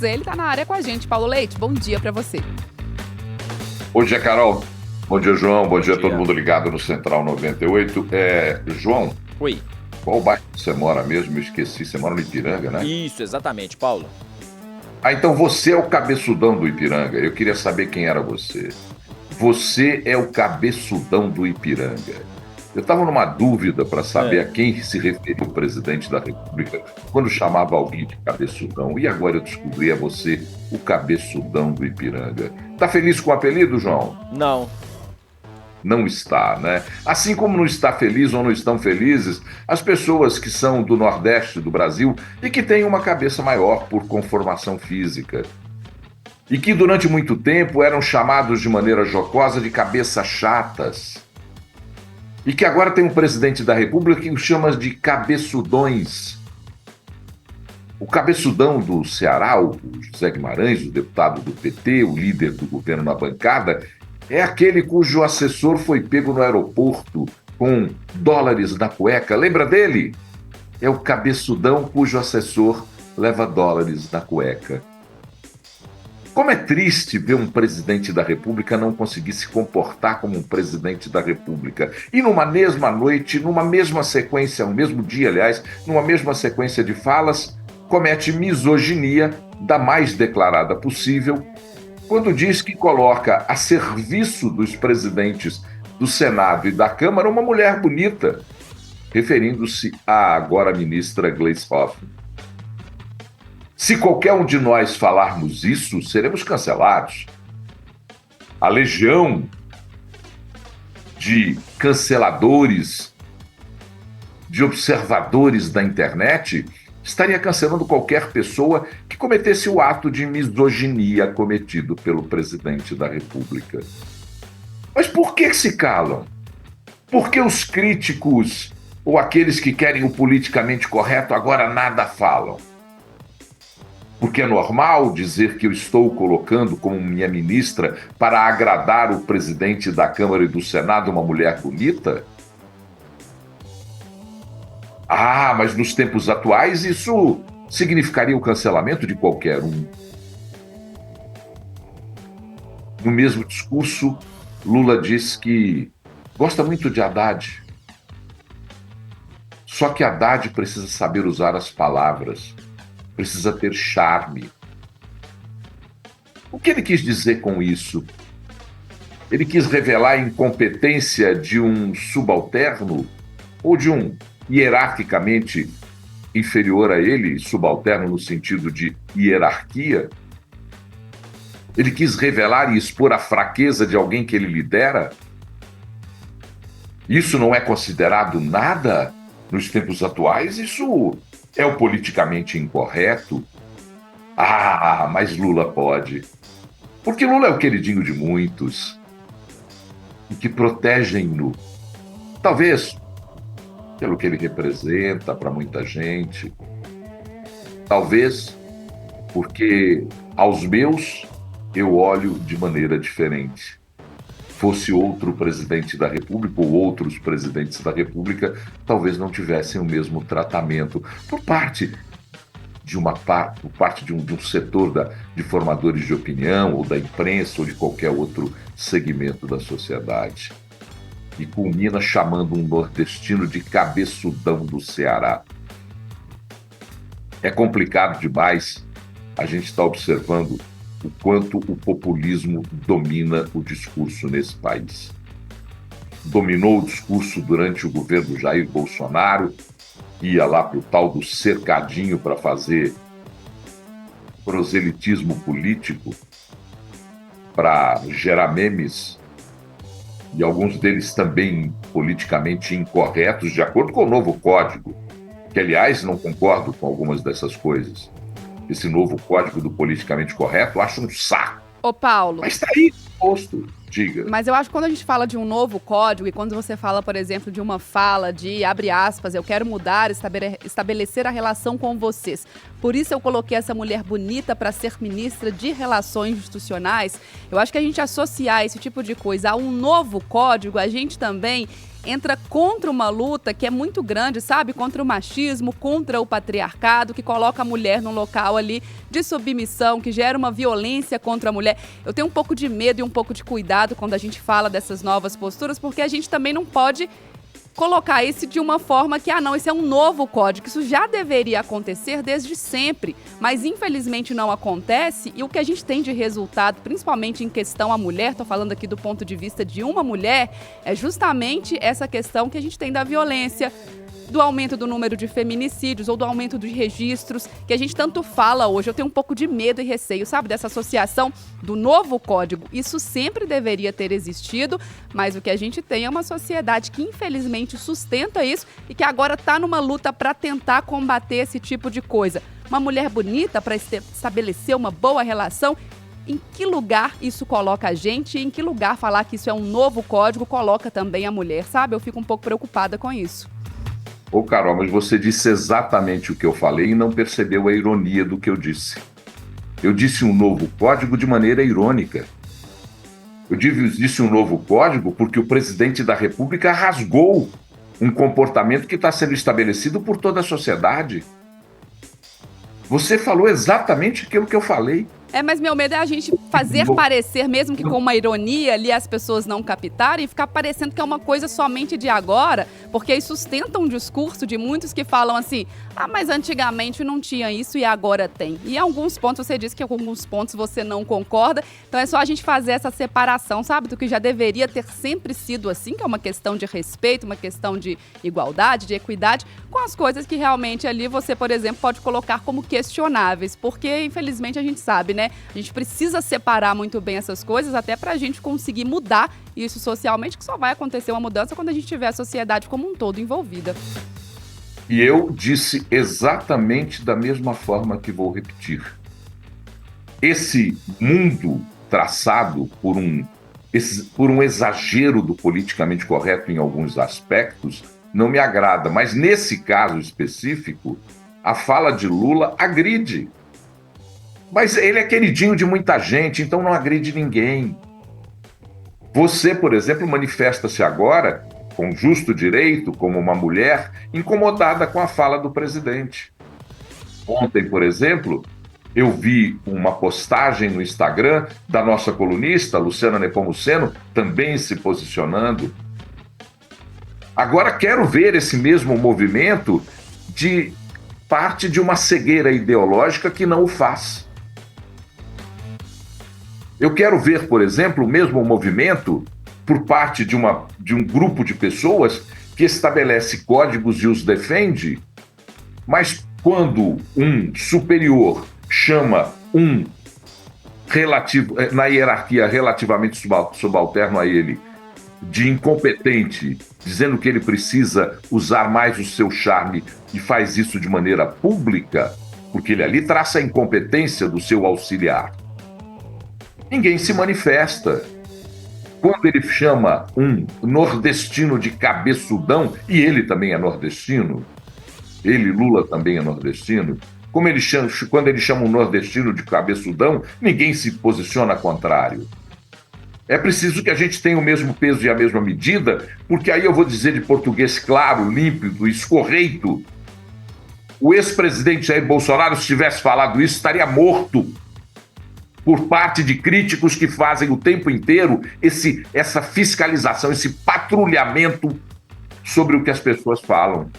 Ele está na área com a gente. Paulo Leite, bom dia para você. Bom dia, Carol. Bom dia, João. Bom dia a dia. todo mundo ligado no Central 98. João, Oi. qual bairro você mora mesmo? Eu esqueci. Você mora no Ipiranga, né? Isso, exatamente, Paulo. Então você é o cabeçudão do Ipiranga. Eu queria saber quem era você. Você é o cabeçudão do Ipiranga. Eu estava numa dúvida para saber a quem se referia o presidente da República quando chamava alguém de cabeçudão. E agora eu descobri a você o cabeçudão do Ipiranga. Tá feliz com o apelido, João? Não. Não está, né? Assim como não está feliz ou não estão felizes as pessoas que são do Nordeste do Brasil e que têm uma cabeça maior por conformação física. E que durante muito tempo eram chamados de maneira jocosa de cabeças chatas. E que agora tem um presidente da República que os chama de cabeçudões. O cabeçudão do Ceará, o José Guimarães, o deputado do PT, o líder do governo na bancada, é aquele cujo assessor foi pego no aeroporto com dólares na cueca. Lembra dele? É o cabeçudão cujo assessor leva dólares na cueca. Como é triste ver um presidente da República não conseguir se comportar como um presidente da República. E numa mesma noite, numa mesma sequência, no mesmo dia, aliás, numa mesma sequência de falas, comete misoginia da mais declarada possível, quando diz que coloca a serviço dos presidentes do Senado e da Câmara uma mulher bonita, referindo-se à agora ministra Gleisi Hoffmann. Se qualquer um de nós falarmos isso, seremos cancelados. A legião de canceladores, de observadores da internet, estaria cancelando qualquer pessoa que cometesse o ato de misoginia cometido pelo presidente da República. Mas por que se calam? Por que os críticos ou aqueles que querem o politicamente correto agora nada falam? Porque é normal dizer que eu estou colocando como minha ministra para agradar o presidente da Câmara e do Senado uma mulher bonita? Mas nos tempos atuais isso significaria o cancelamento de qualquer um. No mesmo discurso, Lula diz que gosta muito de Haddad. Só que Haddad precisa saber usar as palavras, precisa ter charme. O que ele quis dizer com isso? Ele quis revelar a incompetência de um subalterno ou de um hierarquicamente inferior a ele, subalterno no sentido de hierarquia? Ele quis revelar e expor a fraqueza de alguém que ele lidera? Isso não é considerado nada nos tempos atuais? Isso é o politicamente incorreto? Mas Lula pode. Porque Lula é o queridinho de muitos e que protegem-no. Talvez pelo que ele representa para muita gente. Talvez porque aos meus eu olho de maneira diferente. Fosse outro presidente da República ou outros presidentes da República, talvez não tivessem o mesmo tratamento por parte de um setor de formadores de opinião ou da imprensa ou de qualquer outro segmento da sociedade. E culmina chamando um nordestino de cabeçudão do Ceará. É complicado demais. A gente está observando o quanto o populismo domina o discurso nesse país. Dominou o discurso durante o governo Jair Bolsonaro, ia lá para o tal do cercadinho para fazer proselitismo político, para gerar memes, e alguns deles também politicamente incorretos, de acordo com o novo código, que, aliás, não concordo com algumas dessas coisas. Esse novo código do politicamente correto, eu acho um saco. Ô, Paulo. Mas está aí, posto. Diga. Mas eu acho que quando a gente fala de um novo código e quando você fala, por exemplo, de uma fala de, abre aspas, eu quero mudar, estabelecer a relação com vocês. Por isso eu coloquei essa mulher bonita para ser ministra de Relações Institucionais. Eu acho que a gente associar esse tipo de coisa a um novo código, a gente também entra contra uma luta que é muito grande, sabe? Contra o machismo, contra o patriarcado, que coloca a mulher num local ali de submissão, que gera uma violência contra a mulher. Eu tenho um pouco de medo e um pouco de cuidado quando a gente fala dessas novas posturas, porque a gente também não pode colocar isso de uma forma que, não, esse é um novo código, isso já deveria acontecer desde sempre, mas infelizmente não acontece, e o que a gente tem de resultado, principalmente em questão à mulher, tô falando aqui do ponto de vista de uma mulher, é justamente essa questão que a gente tem da violência, do aumento do número de feminicídios ou do aumento dos registros, que a gente tanto fala hoje. Eu tenho um pouco de medo e receio, sabe, dessa associação do novo código. Isso sempre deveria ter existido, mas o que a gente tem é uma sociedade que infelizmente sustenta isso e que agora está numa luta para tentar combater esse tipo de coisa. Uma mulher bonita para estabelecer uma boa relação. Em que lugar isso coloca a gente e em que lugar falar que isso é um novo código coloca também a mulher, sabe? Eu fico um pouco preocupada com isso. Ô, Carol, mas você disse exatamente o que eu falei e não percebeu a ironia do que eu disse. Eu disse um novo código de maneira irônica. Eu disse um novo código porque o presidente da República rasgou um comportamento que está sendo estabelecido por toda a sociedade. Você falou exatamente aquilo que eu falei. Mas meu medo é a gente fazer parecer, mesmo que com uma ironia ali, as pessoas não captarem e ficar parecendo que é uma coisa somente de agora, porque aí sustenta um discurso de muitos que falam assim, mas antigamente não tinha isso e agora tem. E em alguns pontos você disse que em alguns pontos você não concorda, então é só a gente fazer essa separação, sabe, do que já deveria ter sempre sido assim, que é uma questão de respeito, uma questão de igualdade, de equidade, com as coisas que realmente ali você, por exemplo, pode colocar como questionáveis, porque infelizmente a gente sabe, né? A gente precisa separar muito bem essas coisas até para a gente conseguir mudar isso socialmente, que só vai acontecer uma mudança quando a gente tiver a sociedade como um todo envolvida. E eu disse exatamente da mesma forma que vou repetir. Esse mundo traçado por um exagero do politicamente correto em alguns aspectos não me agrada, mas nesse caso específico, a fala de Lula agride. Mas ele é queridinho de muita gente, então não agride ninguém. Você, por exemplo, manifesta-se agora, com justo direito, como uma mulher, incomodada com a fala do presidente. Ontem, por exemplo, eu vi uma postagem no Instagram da nossa colunista, Luciana Nepomuceno, também se posicionando. Agora quero ver esse mesmo movimento de parte de uma cegueira ideológica que não o faz. Eu quero ver, por exemplo, o mesmo movimento por parte de um grupo de pessoas que estabelece códigos e os defende, mas quando um superior chama um na hierarquia relativamente subalterno a ele de incompetente, dizendo que ele precisa usar mais o seu charme e faz isso de maneira pública, porque ele ali traça a incompetência do seu auxiliar. Ninguém se manifesta. Quando ele chama um nordestino de cabeçudão, e ele também é nordestino, Lula, também é nordestino, quando ele chama um nordestino de cabeçudão, ninguém se posiciona contrário. É preciso que a gente tenha o mesmo peso e a mesma medida, porque aí eu vou dizer de português claro, límpido, escorreito. O ex-presidente Jair Bolsonaro, se tivesse falado isso, estaria morto por parte de críticos que fazem o tempo inteiro essa fiscalização, esse patrulhamento sobre o que as pessoas falam.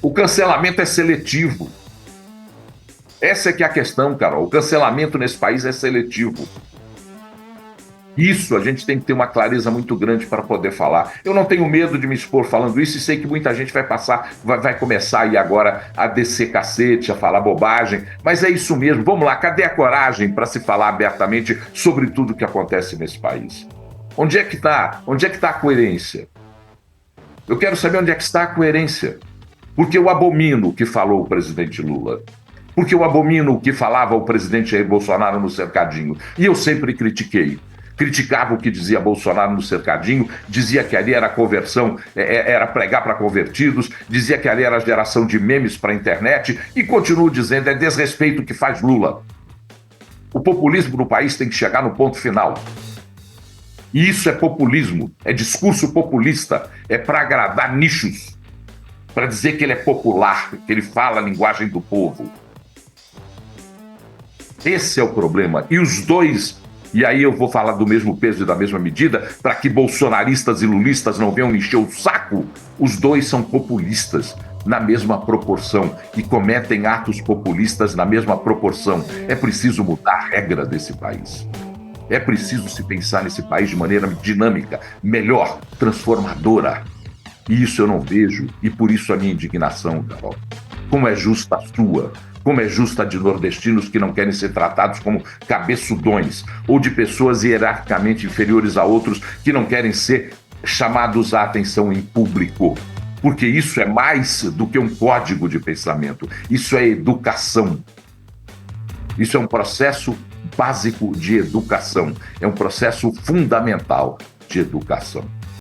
O cancelamento é seletivo. Essa é que é a questão, Carol. O cancelamento nesse país é seletivo. Isso a gente tem que ter uma clareza muito grande para poder falar. Eu não tenho medo de me expor falando isso e sei que muita gente vai começar aí agora a descer cacete, a falar bobagem, mas é isso mesmo. Vamos lá, cadê a coragem para se falar abertamente sobre tudo que acontece nesse país? Onde é que está? Onde é que está a coerência? Eu quero saber onde é que está a coerência. Porque eu abomino o que falou o presidente Lula. Porque eu abomino o que falava o presidente Jair Bolsonaro no cercadinho. E eu sempre critiquei. criticava o que dizia Bolsonaro no cercadinho, dizia que ali era conversão, era pregar para convertidos, dizia que ali era geração de memes para a internet, e continuo dizendo, é desrespeito que faz Lula. O populismo no país tem que chegar no ponto final. E isso é populismo, é discurso populista, é para agradar nichos, para dizer que ele é popular, que ele fala a linguagem do povo. Esse é o problema. E os dois, e aí eu vou falar do mesmo peso e da mesma medida, para que bolsonaristas e lulistas não venham encher o saco, os dois são populistas na mesma proporção e cometem atos populistas na mesma proporção. É preciso mudar a regra desse país. É preciso se pensar nesse país de maneira dinâmica, melhor, transformadora. E isso eu não vejo, e por isso a minha indignação, Carol. Como é justa a sua, como é justa a de nordestinos que não querem ser tratados como cabeçudões, ou de pessoas hierarquicamente inferiores a outros que não querem ser chamados à atenção em público. Porque isso é mais do que um código de pensamento, isso é educação. Isso é um processo básico de educação, é um processo fundamental de educação.